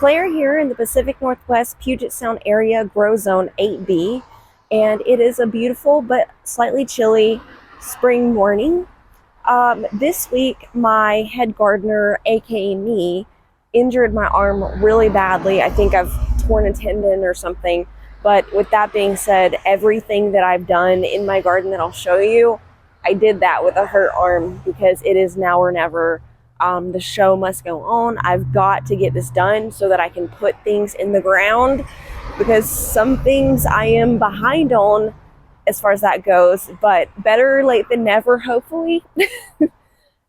Claire here in the Pacific Northwest Puget Sound area, Grow Zone 8B, and it is a beautiful but slightly chilly spring morning. This week, my head gardener, aka me, injured my arm really badly. I think I've torn a tendon or something. But with that being said, everything that I've done in my garden that I'll show you, I did that with a hurt arm because it is now or never. The show must go on. I've got to get this done so that I can put things in the ground because some things I am behind on as far as that goes, but better late than never, hopefully.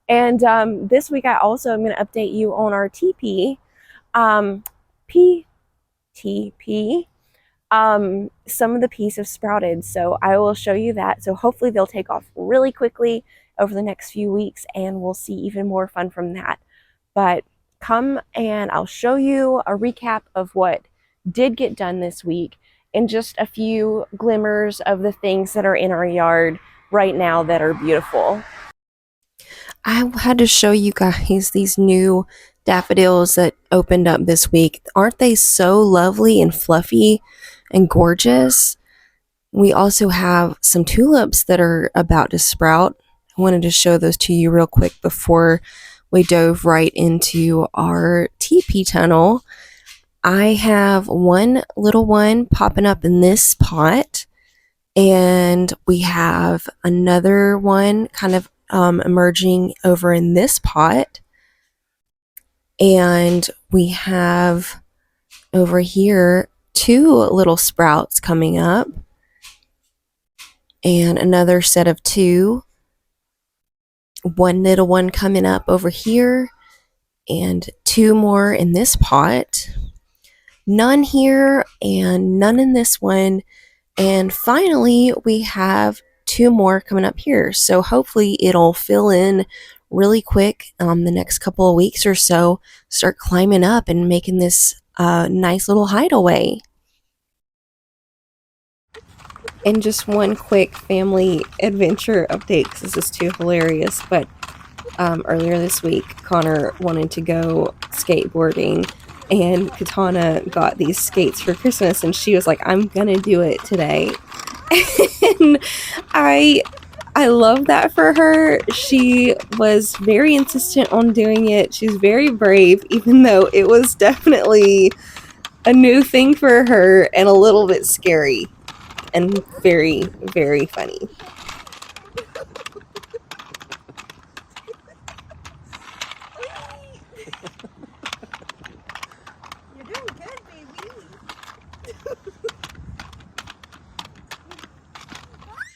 And this week I also am going to update you on our TP, PTP. Some of the peas have sprouted, so I will show you that. So hopefully they'll take off really quickly over the next few weeks, and we'll see even more fun from that. But come and I'll show you a recap of what did get done this week and just a few glimmers of the things that are in our yard right now that are beautiful. I had to show you guys these new daffodils that opened up this week. Aren't they so lovely and fluffy and gorgeous? We also have some tulips that are about to sprout. I wanted to show those to you real quick before we dove right into our teepee tunnel. I have one little one popping up in this pot, and we have another one kind of emerging over in this pot. And we have over here two little sprouts coming up and another set of two. One little one coming up over here and two more in this pot. None here and none in this one. And finally, we have two more coming up here. So hopefully it'll fill in really quick the next couple of weeks or so, start climbing up and making this nice little hideaway. And just one quick family adventure update because this is too hilarious. But earlier this week, Connor wanted to go skateboarding, and Katana got these skates for Christmas, and she was like, "I'm gonna do it today." And I love that for her. She was very insistent on doing it. She's very brave, even though it was definitely a new thing for her and a little bit scary and very, very funny. You're doing good, baby.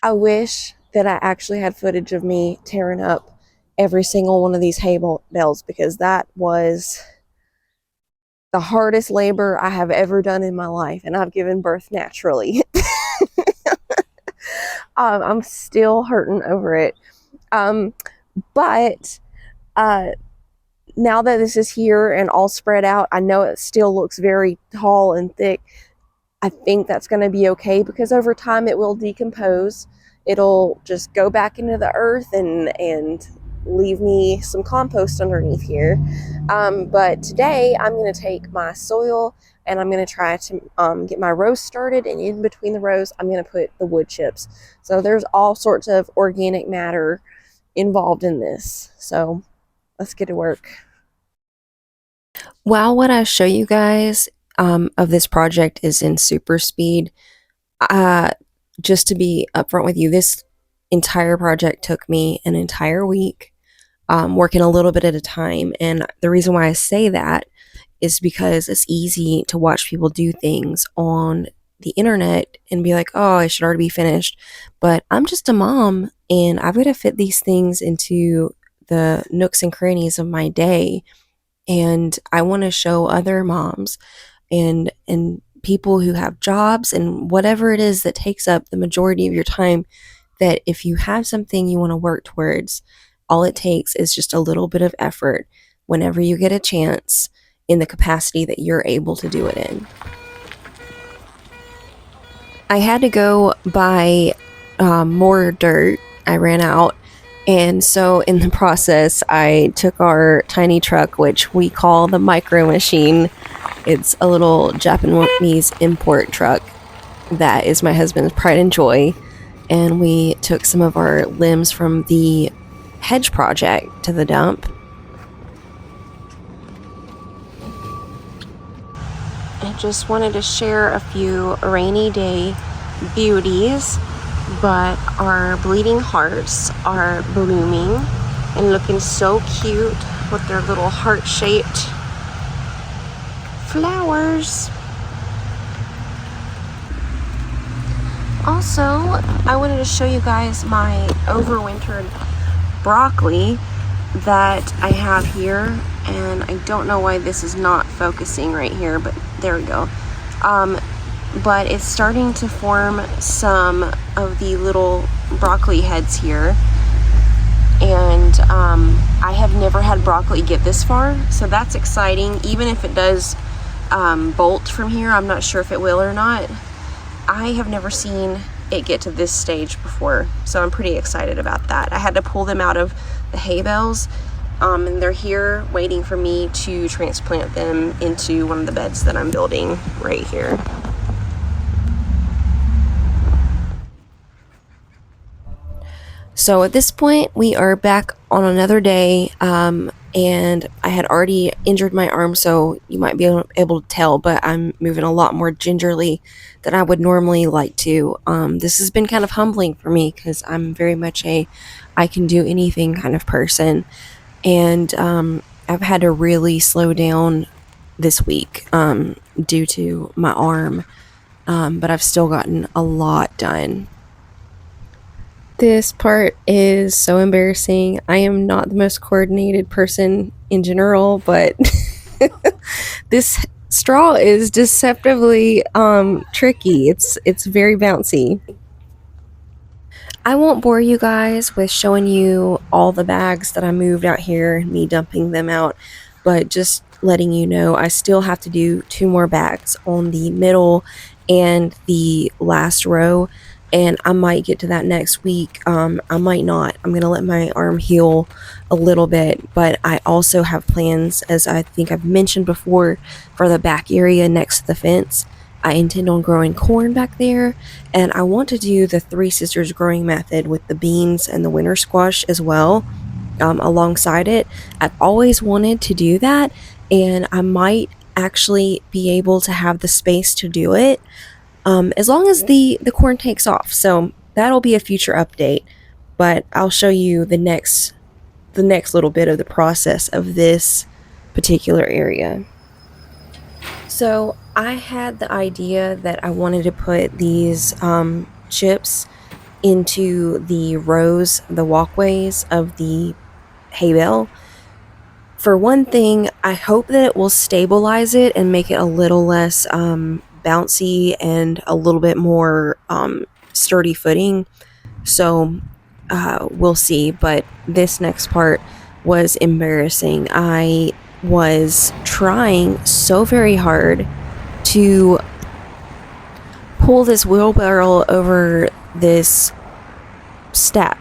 I wish that I actually had footage of me tearing up every single one of these hay bales because that was the hardest labor I have ever done in my life, and I've given birth naturally. I'm still hurting over it. But now that this is here and all spread out, I know it still looks very tall and thick. I think that's going to be okay because over time it will decompose. It'll just go back into the earth and leave me some compost underneath here. But today I'm going to take my soil and I'm going to try to get my rows started, and in between the rows I'm going to put the wood chips. So there's all sorts of organic matter involved in this. So let's get to work. While what I show you guys of this project is in super speed, just to be upfront with you, this entire project took me an entire week, working a little bit at a time. And the reason why I say that is because it's easy to watch people do things on the internet and be like, oh, I should already be finished. But I'm just a mom, and I've got to fit these things into the nooks and crannies of my day. And I want to show other moms and people who have jobs and whatever it is that takes up the majority of your time, that if you have something you want to work towards, all it takes is just a little bit of effort whenever you get a chance in the capacity that you're able to do it in. I had to go buy more dirt. I ran out. And so in the process, I took our tiny truck, which we call the micro machine, It's a little Japanese import truck that is my husband's pride and joy. And we took some of our limbs from the hedge project to the dump. I just wanted to share a few rainy day beauties, but our bleeding hearts are blooming and looking so cute with their little heart-shaped flowers. Also, I wanted to show you guys my overwintered broccoli that I have here, and I don't know why this is not focusing right here, but there we go. But it's starting to form some of the little broccoli heads here, and I have never had broccoli get this far, so that's exciting. Even if it does bolt from here, I'm not sure if it will or not. I have never seen it get to this stage before, so I'm pretty excited about that. I had to pull them out of the hay bales, and they're here waiting for me to transplant them into one of the beds that I'm building right here. So at this point, we are back on another day, and I had already injured my arm, so you might be able to tell, but I'm moving a lot more gingerly than I would normally like to. This has been kind of humbling for me because I'm very much a I can do anything kind of person, and I've had to really slow down this week due to my arm, but I've still gotten a lot done. This part is so embarrassing. I am not the most coordinated person in general, but this straw is deceptively tricky. It's very bouncy. I won't bore you guys with showing you all the bags that I moved out here, me dumping them out, but just letting you know I still have to do 2 more bags on the middle and the last row, and I might get to that next week. I might not. I'm gonna let my arm heal a little bit, but I also have plans, as I think I've mentioned before, for the back area next to the fence. I intend on growing corn back there, and I want to do the Three Sisters growing method with the beans and the winter squash as well, alongside it. I've always wanted to do that, and I might actually be able to have the space to do it, as long as the corn takes off. So that'll be a future update, but I'll show you the next little bit of the process of this particular area. So I had the idea that I wanted to put these chips into the rows, the walkways of the hay bale. For one thing, I hope that it will stabilize it and make it a little less bouncy and a little bit more sturdy footing. So we'll see. But this next part was embarrassing. I was trying so very hard to pull this wheelbarrow over this step,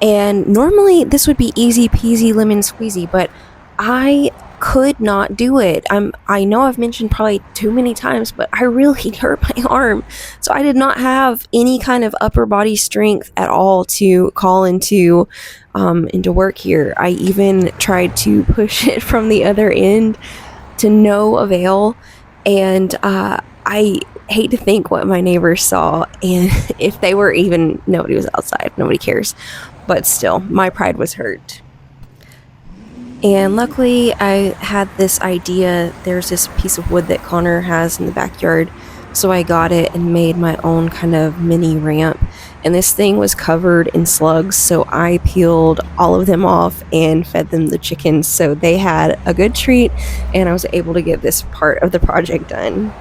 and normally this would be easy peasy lemon squeezy, but I could not do it. I know I've mentioned probably too many times, but I really hurt my arm, so I did not have any kind of upper body strength at all to call into work here. I even tried to push it from the other end to no avail, and I hate to think what my neighbors saw, and if they were even, nobody was outside, nobody cares, but still, my pride was hurt. And luckily, I had this idea. There's this piece of wood that Connor has in the backyard, so I got it and made my own kind of mini ramp. And this thing was covered in slugs, so I peeled all of them off and fed them the chickens, so they had a good treat, and I was able to get this part of the project done.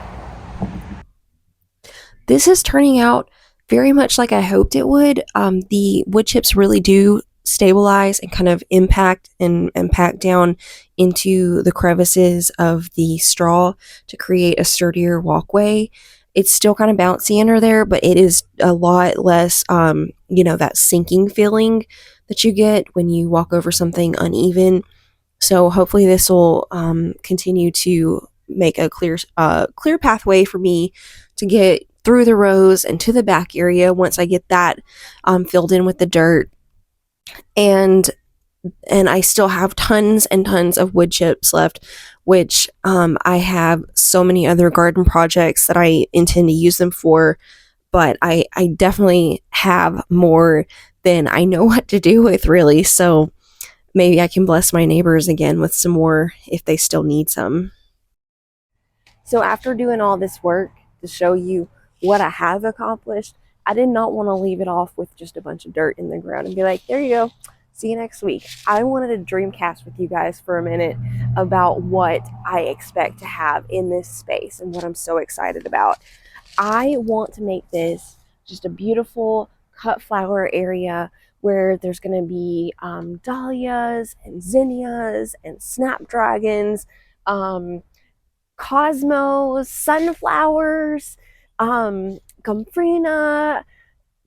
This is turning out very much like I hoped it would. The wood chips really do stabilize and kind of impact and pack down into the crevices of the straw to create a sturdier walkway. It's still kind of bouncy under there, but it is a lot less, that sinking feeling that you get when you walk over something uneven. So hopefully this will continue to make a clear pathway for me to get through the rows and to the back area once I get that filled in with the dirt. And I still have tons and tons of wood chips left, which I have so many other garden projects that I intend to use them for, but I definitely have more than I know what to do with, really. So maybe I can bless my neighbors again with some more if they still need some. So after doing all this work to show you what I have accomplished, I did not want to leave it off with just a bunch of dirt in the ground and be like, there you go, see you next week. I wanted to dreamcast with you guys for a minute about what I expect to have in this space and what I'm so excited about. I want to make this just a beautiful cut flower area where there's going to be dahlias and zinnias and snapdragons, cosmos, sunflowers, gomphrena,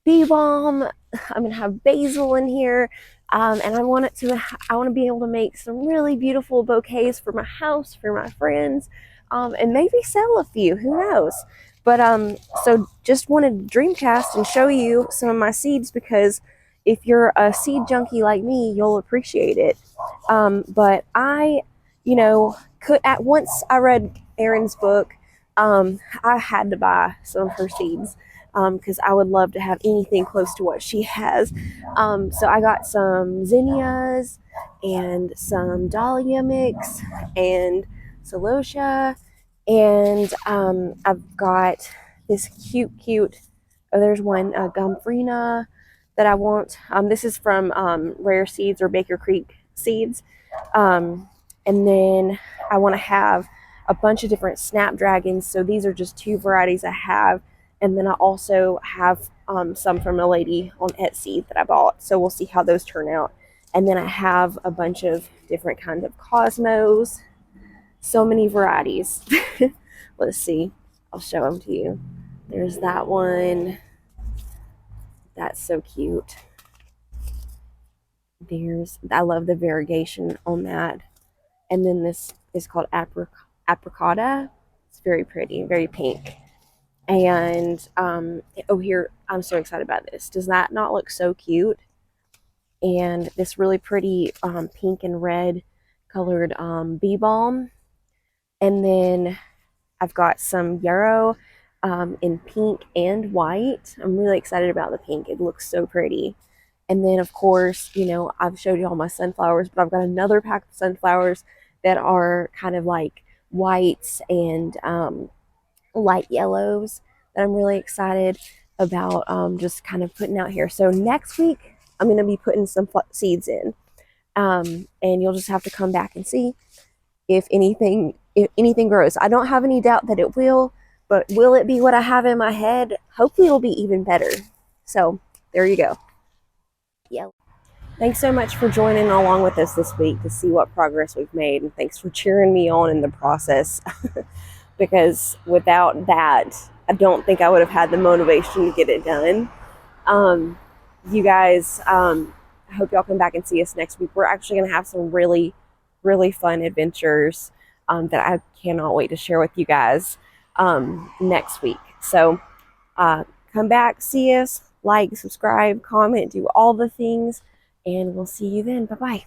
bee balm. I'm gonna have basil in here, and I want to be able to make some really beautiful bouquets for my house, for my friends, and maybe sell a few. Who knows? But so just wanted to dreamcast and show you some of my seeds because if you're a seed junkie like me, you'll appreciate it. But I, could at once I read Erin's book, I had to buy some of her seeds because I would love to have anything close to what she has. So I got some zinnias and some dahlia mix and celosia, and I've got this cute. Oh, there's one gomphrena that I want. This is from Rare Seeds or Baker Creek Seeds. And then I want to have a bunch of different snapdragons. So these are just two varieties I have. And then I also have some from a lady on Etsy that I bought. So we'll see how those turn out. And then I have a bunch of different kinds of cosmos. So many varieties. Let's see. I'll show them to you. There's that one. That's so cute. I love the variegation on that. And then this is called apricota. It's very pretty, very pink. And here, I'm so excited about this. Does that not look so cute? And this really pretty pink and red colored bee balm. And then I've got some yarrow in pink and white. I'm really excited about the pink. It looks so pretty. And then, of course, I've showed you all my sunflowers, but I've got another pack of sunflowers that are kind of like whites and light yellows that I'm really excited about just kind of putting out here. So next week, I'm going to be putting some seeds in. And you'll just have to come back and see if anything grows. I don't have any doubt that it will, but will it be what I have in my head? Hopefully it'll be even better. So there you go. Yeah. Thanks so much for joining along with us this week to see what progress we've made. And thanks for cheering me on in the process because without that, I don't think I would have had the motivation to get it done. You guys, I hope y'all come back and see us next week. We're actually going to have some really, really fun adventures that I cannot wait to share with you guys next week. So come back, see us, like, subscribe, comment, do all the things, and we'll see you then. Bye-bye.